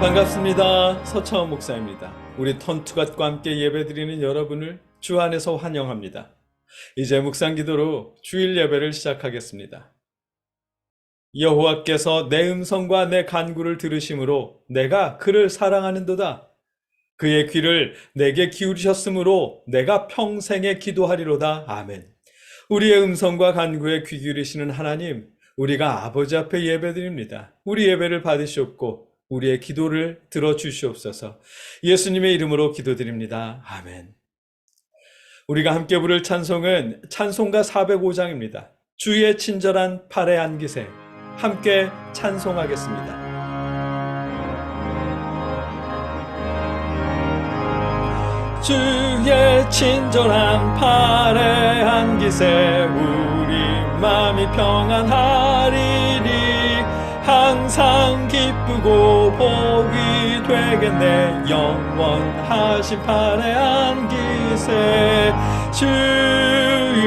반갑습니다. 서차원 목사입니다. 우리 턴투갓과 함께 예배드리는 여러분을 주 안에서 환영합니다. 이제 묵상 기도로 주일 예배를 시작하겠습니다. 여호와께서 내 음성과 내 간구를 들으심으로 내가 그를 사랑하는도다. 그의 귀를 내게 기울이셨으므로 내가 평생에 기도하리로다. 아멘. 우리의 음성과 간구에 귀 기울이시는 하나님, 우리가 아버지 앞에 예배드립니다. 우리 예배를 받으시옵고 우리의 기도를 들어주시옵소서. 예수님의 이름으로 기도드립니다. 아멘. 우리가 함께 부를 찬송은 찬송가 405장입니다. 주의 친절한 팔에 안기세. 함께 찬송하겠습니다. 주의 친절한 팔에 안기세. 우리 마음이 평안하리니 항상 기쁘고 복이 되겠네. 영원하신 팔에 안기세. 주의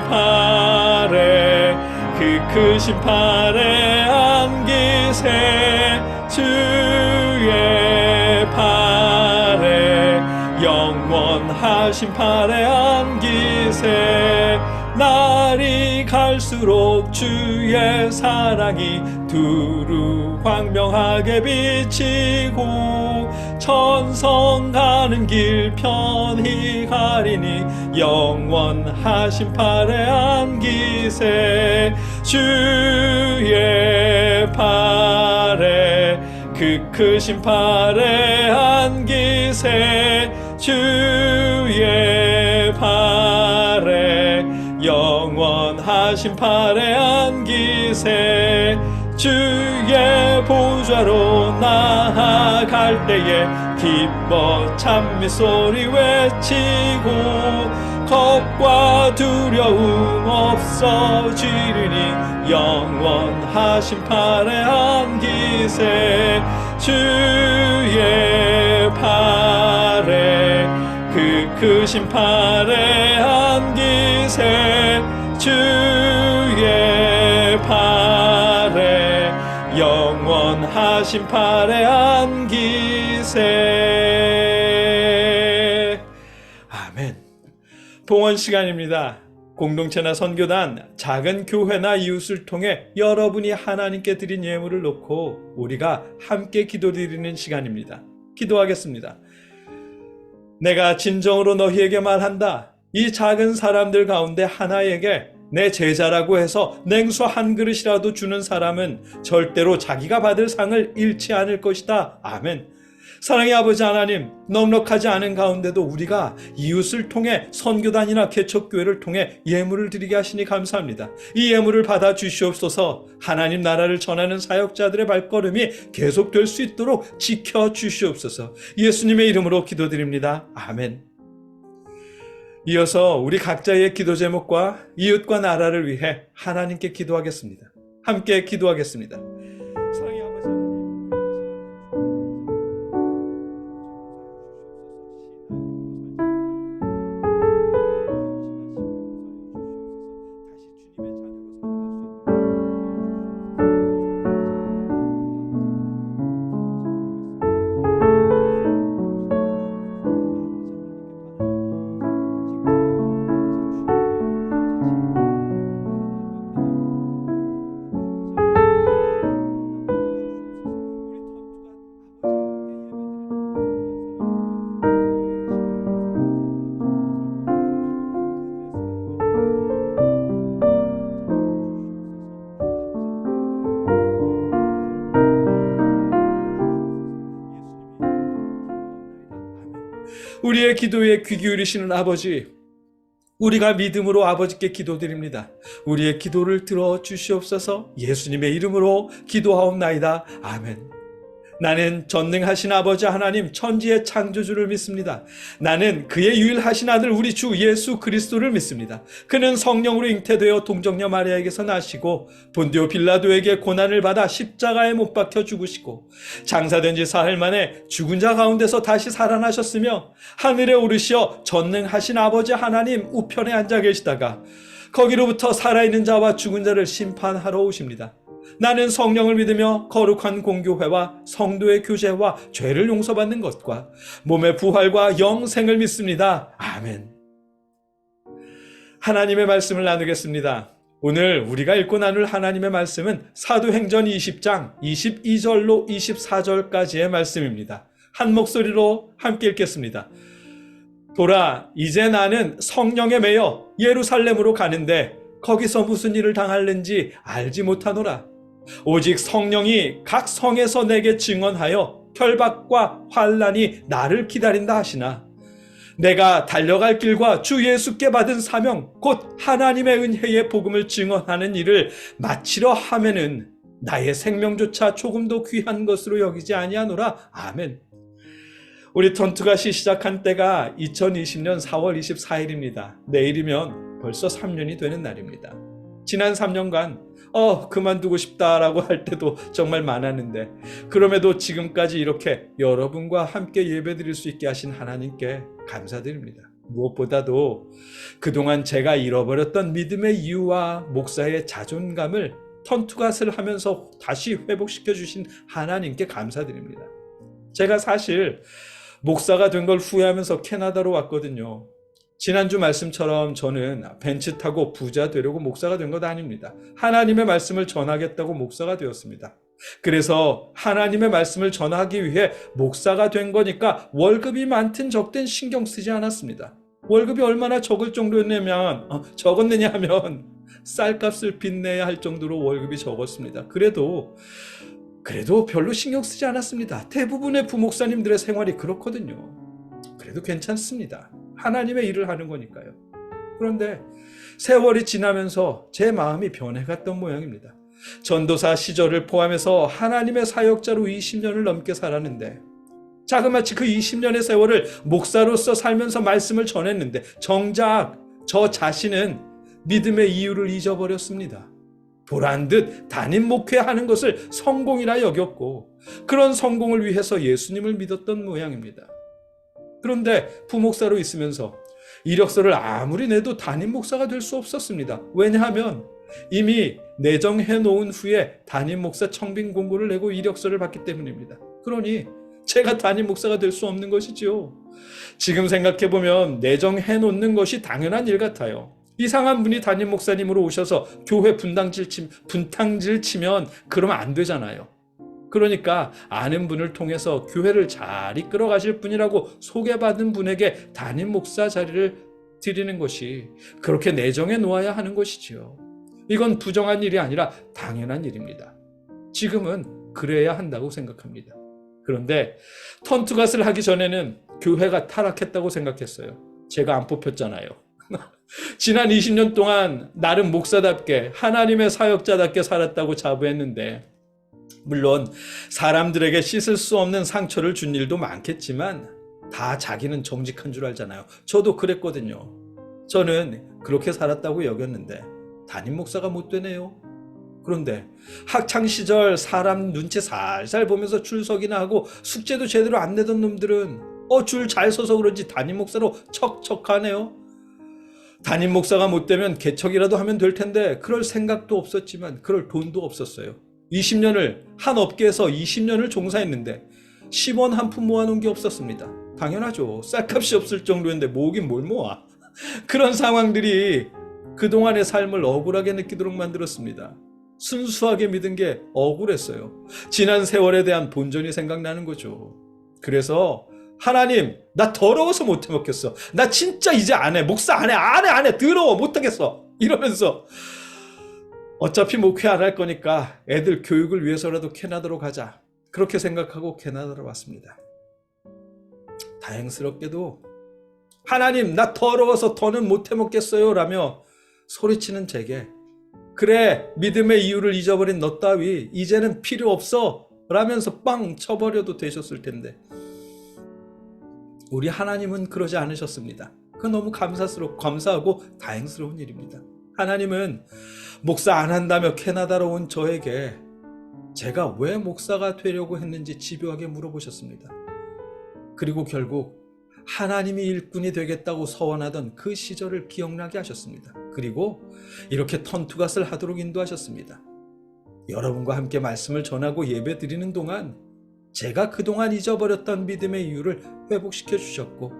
팔에 그 크신 팔에 안기세. 주의 팔에 영원하신 팔에 안기세. 날이 갈수록 주의 사랑이 두루 광명하게 비치고 천성 가는 길 편히 가리니 영원하신 팔에 안기세. 주의 팔에 그 크신 팔에 안기세. 주의 팔에 영원하신 팔에 안기세. 주의 보좌로 나아갈 때에 기뻐 찬미 소리 외치고 겁과 두려움 없어지리니 영원하신 팔에 안기세. 주의 팔에 그 크신 팔에 안기세. 주의 팔에 영원하신 팔에 안기세. 아멘. 봉헌 시간입니다. 공동체나 선교단, 작은 교회나 이웃을 통해 여러분이 하나님께 드린 예물을 놓고 우리가 함께 기도드리는 시간입니다. 기도하겠습니다. 내가 진정으로 너희에게 말한다. 이 작은 사람들 가운데 하나에게 내 제자라고 해서 냉수 한 그릇이라도 주는 사람은 절대로 자기가 받을 상을 잃지 않을 것이다. 아멘. 사랑의 아버지 하나님, 넉넉하지 않은 가운데도 우리가 이웃을 통해 선교단이나 개척교회를 통해 예물을 드리게 하시니 감사합니다. 이 예물을 받아 주시옵소서. 하나님 나라를 전하는 사역자들의 발걸음이 계속될 수 있도록 지켜주시옵소서. 예수님의 이름으로 기도드립니다. 아멘. 이어서 우리 각자의 기도 제목과 이웃과 나라를 위해 하나님께 기도하겠습니다. 함께 기도하겠습니다. 사랑의 아버지 우리의 기도에 귀 기울이시는 아버지, 우리가 믿음으로 아버지께 기도드립니다. 우리의 기도를 들어주시옵소서. 예수님의 이름으로 기도하옵나이다. 아멘. 나는 전능하신 아버지 하나님 천지의 창조주를 믿습니다. 나는 그의 유일하신 아들 우리 주 예수 그리스도를 믿습니다. 그는 성령으로 잉태되어 동정녀 마리아에게서 나시고 본디오 빌라도에게 고난을 받아 십자가에 못 박혀 죽으시고 장사된 지 사흘 만에 죽은 자 가운데서 다시 살아나셨으며 하늘에 오르시어 전능하신 아버지 하나님 우편에 앉아 계시다가 거기로부터 살아있는 자와 죽은 자를 심판하러 오십니다. 나는 성령을 믿으며 거룩한 공교회와 성도의 교제와 죄를 용서받는 것과 몸의 부활과 영생을 믿습니다. 아멘. 하나님의 말씀을 나누겠습니다. 오늘 우리가 읽고 나눌 하나님의 말씀은 사도행전 20장 22절로 24절까지의 말씀입니다. 한 목소리로 함께 읽겠습니다. 보라, 이제 나는 성령에 매여 예루살렘으로 가는데 거기서 무슨 일을 당할는지 알지 못하노라. 오직 성령이 각 성에서 내게 증언하여 결박과 환난이 나를 기다린다 하시나 내가 달려갈 길과 주 예수께 받은 사명 곧 하나님의 은혜의 복음을 증언하는 일을 마치려 하면은 나의 생명조차 조금도 귀한 것으로 여기지 아니하노라. 아멘. 우리 턴투가시 시작한 때가 2020년 4월 24일입니다. 내일이면 벌써 3년이 되는 날입니다. 지난 3년간 그만두고 싶다라고 할 때도 정말 많았는데 그럼에도 지금까지 이렇게 여러분과 함께 예배드릴 수 있게 하신 하나님께 감사드립니다. 무엇보다도 그동안 제가 잃어버렸던 믿음의 이유와 목사의 자존감을 턴투갓을 하면서 다시 회복시켜 주신 하나님께 감사드립니다. 제가 사실 목사가 된 걸 후회하면서 캐나다로 왔거든요. 지난주 말씀처럼 저는 벤츠 타고 부자 되려고 목사가 된 것 아닙니다. 하나님의 말씀을 전하겠다고 목사가 되었습니다. 그래서 하나님의 말씀을 전하기 위해 목사가 된 거니까 월급이 많든 적든 신경 쓰지 않았습니다. 월급이 얼마나 적었느냐 하면 쌀값을 빚내야 할 정도로 월급이 적었습니다. 그래도 별로 신경 쓰지 않았습니다. 대부분의 부목사님들의 생활이 그렇거든요. 그래도 괜찮습니다. 하나님의 일을 하는 거니까요. 그런데 세월이 지나면서 제 마음이 변해갔던 모양입니다. 전도사 시절을 포함해서 하나님의 사역자로 20년을 넘게 살았는데 자그마치 그 20년의 세월을 목사로서 살면서 말씀을 전했는데 정작 저 자신은 믿음의 이유를 잊어버렸습니다. 보란듯 담임 목회하는 것을 성공이라 여겼고 그런 성공을 위해서 예수님을 믿었던 모양입니다. 그런데 부목사로 있으면서 이력서를 아무리 내도 담임 목사가 될 수 없었습니다. 왜냐하면 이미 내정해 놓은 후에 담임 목사 청빙 공고를 내고 이력서를 받기 때문입니다. 그러니 제가 담임 목사가 될 수 없는 것이지요. 지금 생각해보면 내정해 놓는 것이 당연한 일 같아요. 이상한 분이 담임 목사님으로 오셔서 교회 분탕질 치면 그러면 안 되잖아요. 그러니까 아는 분을 통해서 교회를 잘 이끌어 가실 분이라고 소개받은 분에게 담임 목사 자리를 드리는 것이 그렇게 내정해 놓아야 하는 것이지요. 이건 부정한 일이 아니라 당연한 일입니다. 지금은 그래야 한다고 생각합니다. 그런데 턴투갓을 하기 전에는 교회가 타락했다고 생각했어요. 제가 안 뽑혔잖아요. 지난 20년 동안 나름 목사답게 하나님의 사역자답게 살았다고 자부했는데 물론 사람들에게 씻을 수 없는 상처를 준 일도 많겠지만 다 자기는 정직한 줄 알잖아요. 저도 그랬거든요. 저는 그렇게 살았다고 여겼는데 담임 목사가 못 되네요. 그런데 학창시절 사람 눈치 살살 보면서 출석이나 하고 숙제도 제대로 안 내던 놈들은 줄 잘 서서 그런지 담임 목사로 척척하네요. 담임 목사가 못 되면 개척이라도 하면 될 텐데 그럴 생각도 없었지만 그럴 돈도 없었어요. 20년을 한 업계에서 20년을 종사했는데 10원 한 푼 모아놓은 게 없었습니다. 당연하죠. 쌀값이 없을 정도였는데 모으긴 뭘 모아. 그런 상황들이 그동안의 삶을 억울하게 느끼도록 만들었습니다. 순수하게 믿은 게 억울했어요. 지난 세월에 대한 본전이 생각나는 거죠. 그래서 하나님, 나 더러워서 못 해먹겠어. 나 진짜 이제 안 해. 목사 안 해. 더러워. 못하겠어. 이러면서 어차피 목회 안 할 거니까 애들 교육을 위해서라도 캐나다로 가자. 그렇게 생각하고 캐나다로 왔습니다. 다행스럽게도 하나님, 나 더러워서 더는 못 해먹겠어요 라며 소리치는 제게 그래, 믿음의 이유를 잊어버린 너 따위 이제는 필요 없어 라면서 빵 쳐버려도 되셨을 텐데 우리 하나님은 그러지 않으셨습니다. 그건 너무 감사하고 다행스러운 일입니다. 하나님은 목사 안 한다며 캐나다로 온 저에게 제가 왜 목사가 되려고 했는지 집요하게 물어보셨습니다. 그리고 결국 하나님이 일꾼이 되겠다고 서원하던 그 시절을 기억나게 하셨습니다. 그리고 이렇게 턴투갓을 하도록 인도하셨습니다. 여러분과 함께 말씀을 전하고 예배 드리는 동안 제가 그동안 잊어버렸던 믿음의 이유를 회복시켜 주셨고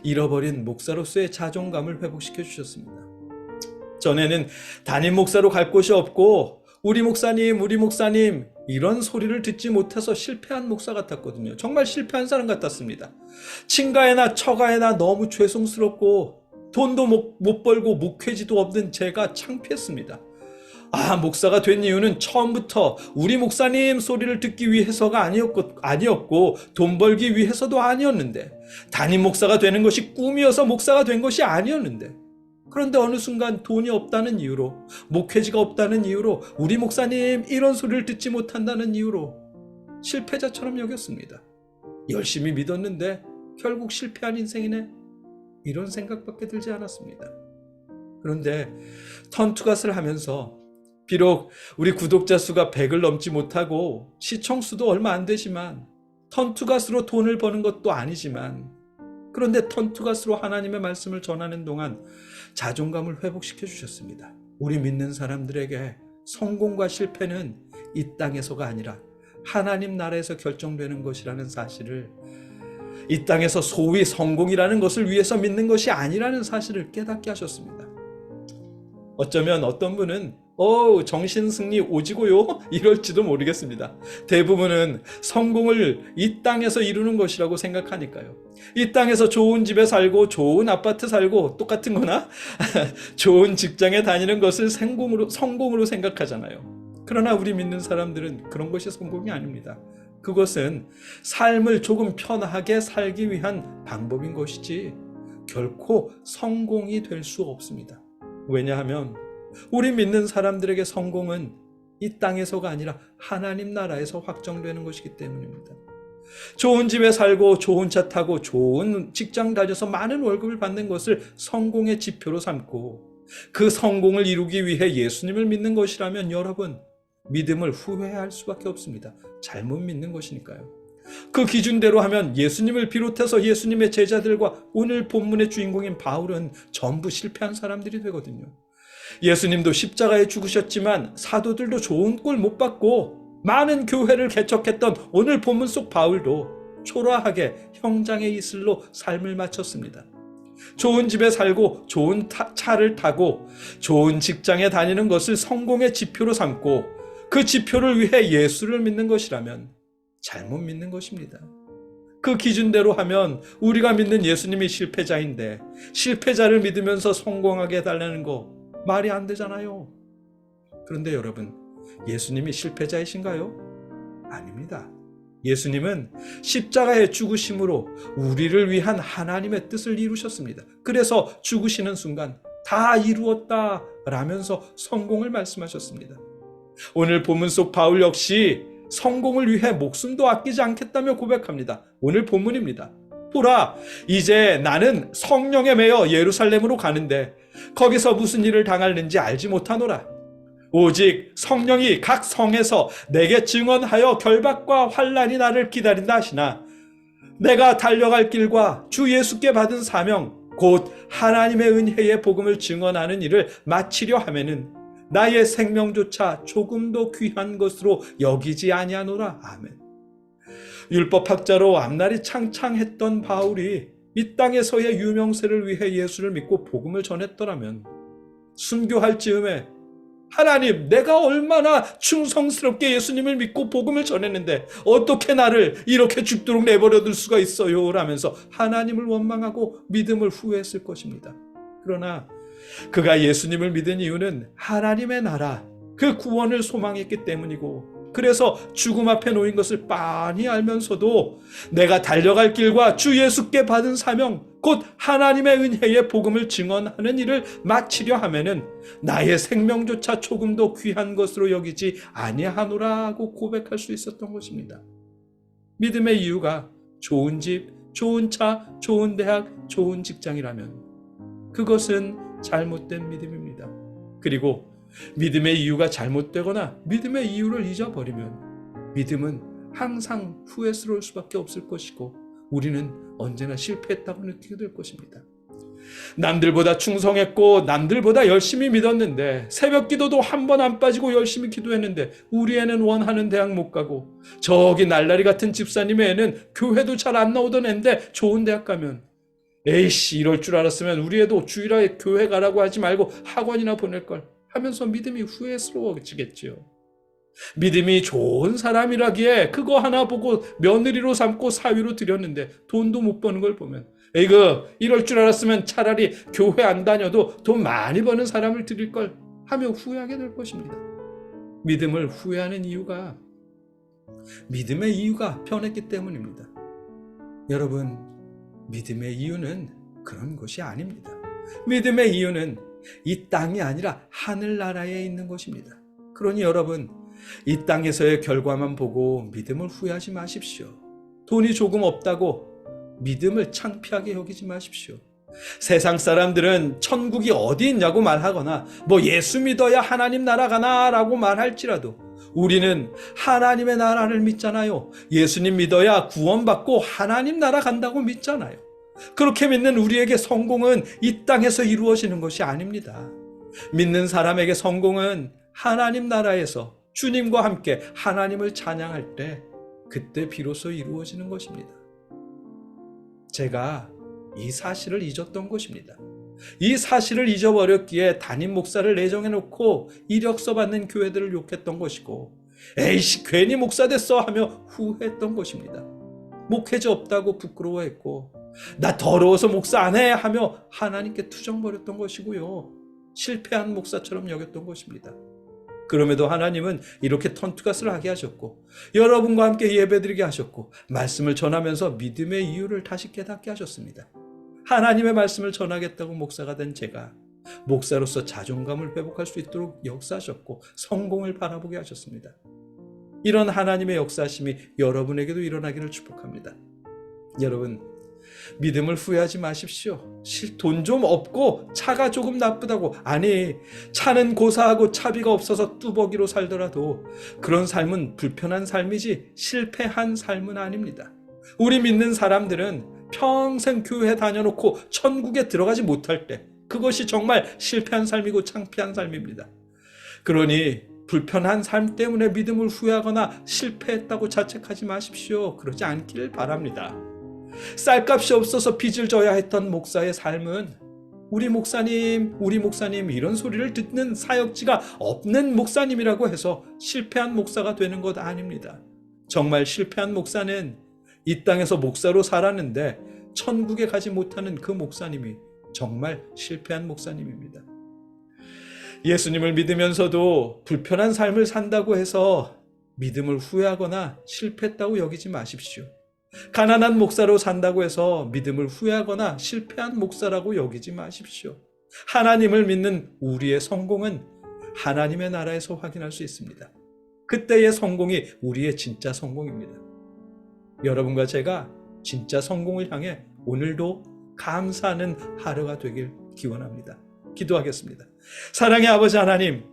잃어버린 목사로서의 자존감을 회복시켜 주셨습니다. 전에는 담임 목사로 갈 곳이 없고 우리 목사님 이런 소리를 듣지 못해서 실패한 목사 같았거든요. 정말 실패한 사람 같았습니다. 친가에나 처가에나 너무 죄송스럽고 돈도 못 벌고 목회지도 없는 제가 창피했습니다. 목사가 된 이유는 처음부터 우리 목사님 소리를 듣기 위해서가 아니었고 돈 벌기 위해서도 아니었는데, 담임 목사가 되는 것이 꿈이어서 목사가 된 것이 아니었는데, 그런데 어느 순간 돈이 없다는 이유로, 목회지가 없다는 이유로, 우리 목사님 이런 소리를 듣지 못한다는 이유로 실패자처럼 여겼습니다. 열심히 믿었는데 결국 실패한 인생이네, 이런 생각밖에 들지 않았습니다. 그런데 턴투갓을 하면서 비록 우리 구독자 수가 100을 넘지 못하고 시청수도 얼마 안 되지만, 턴투갓으로 돈을 버는 것도 아니지만, 그런데 턴투갓으로 하나님의 말씀을 전하는 동안 자존감을 회복시켜 주셨습니다. 우리 믿는 사람들에게 성공과 실패는 이 땅에서가 아니라 하나님 나라에서 결정되는 것이라는 사실을, 이 땅에서 소위 성공이라는 것을 위해서 믿는 것이 아니라는 사실을 깨닫게 하셨습니다. 어쩌면 어떤 분은 정신승리 오지고요? 이럴지도 모르겠습니다. 대부분은 성공을 이 땅에서 이루는 것이라고 생각하니까요. 이 땅에서 좋은 집에 살고 좋은 아파트 살고 똑같은 거나 좋은 직장에 다니는 것을 성공으로 생각하잖아요. 그러나 우리 믿는 사람들은 그런 것이 성공이 아닙니다. 그것은 삶을 조금 편하게 살기 위한 방법인 것이지 결코 성공이 될 수 없습니다. 왜냐하면 우리 믿는 사람들에게 성공은 이 땅에서가 아니라 하나님 나라에서 확정되는 것이기 때문입니다. 좋은 집에 살고 좋은 차 타고 좋은 직장 다녀서 많은 월급을 받는 것을 성공의 지표로 삼고, 그 성공을 이루기 위해 예수님을 믿는 것이라면 여러분, 믿음을 후회할 수밖에 없습니다. 잘못 믿는 것이니까요. 그 기준대로 하면 예수님을 비롯해서 예수님의 제자들과 오늘 본문의 주인공인 바울은 전부 실패한 사람들이 되거든요. 예수님도 십자가에 죽으셨지만 사도들도 좋은 꼴 못 받고 많은 교회를 개척했던 오늘 본문 속 바울도 초라하게 형장의 이슬로 삶을 마쳤습니다. 좋은 집에 살고 좋은 차를 타고 좋은 직장에 다니는 것을 성공의 지표로 삼고 그 지표를 위해 예수를 믿는 것이라면 잘못 믿는 것입니다. 그 기준대로 하면 우리가 믿는 예수님이 실패자인데 실패자를 믿으면서 성공하게 해달라는 거 말이 안 되잖아요. 그런데 여러분, 예수님이 실패자이신가요? 아닙니다. 예수님은 십자가의 죽으심으로 우리를 위한 하나님의 뜻을 이루셨습니다. 그래서 죽으시는 순간 다 이루었다 라면서 성공을 말씀하셨습니다. 오늘 본문 속 바울 역시 성공을 위해 목숨도 아끼지 않겠다며 고백합니다. 오늘 본문입니다. 보라, 이제 나는 성령에 매여 예루살렘으로 가는데 거기서 무슨 일을 당할는지 알지 못하노라. 오직 성령이 각 성에서 내게 증언하여 결박과 환난이 나를 기다린다 하시나, 내가 달려갈 길과 주 예수께 받은 사명 곧 하나님의 은혜의 복음을 증언하는 일을 마치려 하면은 나의 생명조차 조금도 귀한 것으로 여기지 아니하노라. 아멘. 율법학자로 앞날이 창창했던 바울이 이 땅에서의 유명세를 위해 예수를 믿고 복음을 전했더라면 순교할 즈음에 하나님, 내가 얼마나 충성스럽게 예수님을 믿고 복음을 전했는데 어떻게 나를 이렇게 죽도록 내버려둘 수가 있어요? 라면서 하나님을 원망하고 믿음을 후회했을 것입니다. 그러나 그가 예수님을 믿은 이유는 하나님의 나라, 그 구원을 소망했기 때문이고, 그래서 죽음 앞에 놓인 것을 빤히 알면서도 내가 달려갈 길과 주 예수께 받은 사명 곧 하나님의 은혜의 복음을 증언하는 일을 마치려 하면은 나의 생명조차 조금도 귀한 것으로 여기지 아니하노라고 고백할 수 있었던 것입니다. 믿음의 이유가 좋은 집, 좋은 차, 좋은 대학, 좋은 직장이라면 그것은 잘못된 믿음입니다. 그리고 믿음의 이유가 잘못되거나 믿음의 이유를 잊어버리면 믿음은 항상 후회스러울 수밖에 없을 것이고 우리는 언제나 실패했다고 느끼게 될 것입니다. 남들보다 충성했고 남들보다 열심히 믿었는데 새벽 기도도 한 번 안 빠지고 열심히 기도했는데 우리 애는 원하는 대학 못 가고 저기 날라리 같은 집사님의 애는 교회도 잘 안 나오던 애인데 좋은 대학 가면 에이씨 이럴 줄 알았으면 우리 애도 주일에 교회 가라고 하지 말고 학원이나 보낼걸 하면서 믿음이 후회스러워지겠지요. 믿음이 좋은 사람이라기에 그거 하나 보고 며느리로 삼고 사위로 들였는데 돈도 못 버는 걸 보면 에이그 이럴 줄 알았으면 차라리 교회 안 다녀도 돈 많이 버는 사람을 드릴 걸 하며 후회하게 될 것입니다. 믿음을 후회하는 이유가 믿음의 이유가 변했기 때문입니다. 여러분, 믿음의 이유는 그런 것이 아닙니다. 믿음의 이유는 이 땅이 아니라 하늘나라에 있는 것입니다. 그러니 여러분, 이 땅에서의 결과만 보고 믿음을 후회하지 마십시오. 돈이 조금 없다고 믿음을 창피하게 여기지 마십시오. 세상 사람들은 천국이 어디 있냐고 말하거나 뭐 예수 믿어야 하나님 나라 가나 라고 말할지라도 우리는 하나님의 나라를 믿잖아요. 예수님 믿어야 구원받고 하나님 나라 간다고 믿잖아요. 그렇게 믿는 우리에게 성공은 이 땅에서 이루어지는 것이 아닙니다. 믿는 사람에게 성공은 하나님 나라에서 주님과 함께 하나님을 찬양할 때 그때 비로소 이루어지는 것입니다. 제가 이 사실을 잊었던 것입니다. 이 사실을 잊어버렸기에 담임 목사를 내정해놓고 이력서 받는 교회들을 욕했던 것이고 에이씨 괜히 목사 됐어 하며 후회했던 것입니다. 목회자 없다고 부끄러워했고 나 더러워서 목사 안 해 하며 하나님께 투정 벌였던 것이고요. 실패한 목사처럼 여겼던 것입니다. 그럼에도 하나님은 이렇게 턴투가스를 하게 하셨고 여러분과 함께 예배드리게 하셨고 말씀을 전하면서 믿음의 이유를 다시 깨닫게 하셨습니다. 하나님의 말씀을 전하겠다고 목사가 된 제가 목사로서 자존감을 회복할 수 있도록 역사하셨고 성공을 바라보게 하셨습니다. 이런 하나님의 역사하심이 여러분에게도 일어나기를 축복합니다. 여러분, 믿음을 후회하지 마십시오. 돈 좀 없고 차가 조금 나쁘다고 아니 차는 고사하고 차비가 없어서 뚜벅이로 살더라도 그런 삶은 불편한 삶이지 실패한 삶은 아닙니다. 우리 믿는 사람들은 평생 교회 다녀놓고 천국에 들어가지 못할 때 그것이 정말 실패한 삶이고 창피한 삶입니다. 그러니 불편한 삶 때문에 믿음을 후회하거나 실패했다고 자책하지 마십시오. 그러지 않기를 바랍니다. 쌀값이 없어서 빚을 져야 했던 목사의 삶은 우리 목사님 이런 소리를 듣는 사역지가 없는 목사님이라고 해서 실패한 목사가 되는 것 아닙니다. 정말 실패한 목사는 이 땅에서 목사로 살았는데 천국에 가지 못하는 그 목사님이 정말 실패한 목사님입니다. 예수님을 믿으면서도 불편한 삶을 산다고 해서 믿음을 후회하거나 실패했다고 여기지 마십시오. 가난한 목사로 산다고 해서 믿음을 후회하거나 실패한 목사라고 여기지 마십시오. 하나님을 믿는 우리의 성공은 하나님의 나라에서 확인할 수 있습니다. 그때의 성공이 우리의 진짜 성공입니다. 여러분과 제가 진짜 성공을 향해 오늘도 감사하는 하루가 되길 기원합니다. 기도하겠습니다. 사랑의 아버지 하나님,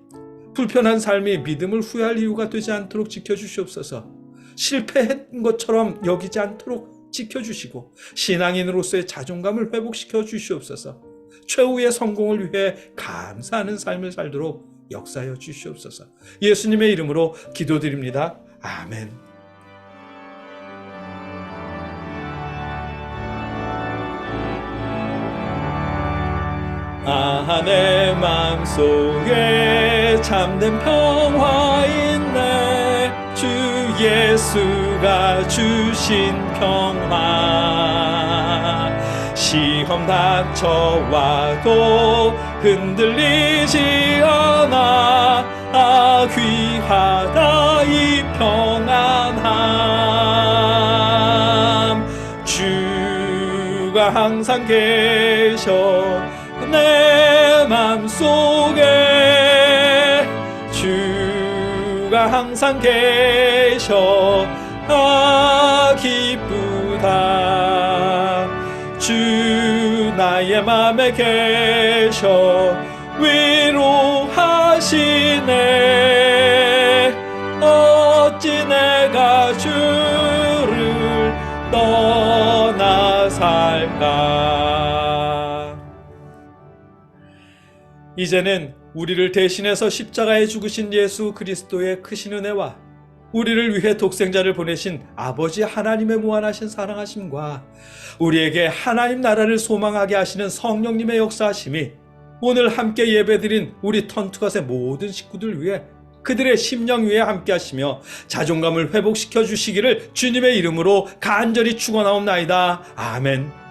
불편한 삶이 믿음을 후회할 이유가 되지 않도록 지켜주시옵소서. 실패한 것처럼 여기지 않도록 지켜주시고 신앙인으로서의 자존감을 회복시켜 주시옵소서. 최후의 성공을 위해 감사하는 삶을 살도록 역사하여 주시옵소서. 예수님의 이름으로 기도드립니다. 아멘. 내 마음속에 참된 평화 있네. 주 예수가 주신 평화. 시험 닥쳐와도 흔들리지 않아. 귀하다 이 평안함. 주가 항상 계셔 내 맘속에. 주가 항상 계셔 기쁘다. 주 나의 맘에 계셔 위로하시네. 어찌 내가 주를 떠나 살까. 이제는 우리를 대신해서 십자가에 죽으신 예수 그리스도의 크신 은혜와 우리를 위해 독생자를 보내신 아버지 하나님의 무한하신 사랑하심과 우리에게 하나님 나라를 소망하게 하시는 성령님의 역사하심이 오늘 함께 예배드린 우리 턴투갓의 모든 식구들 위해 그들의 심령 위에 함께 하시며 자존감을 회복시켜 주시기를 주님의 이름으로 간절히 축원하옵나이다. 아멘.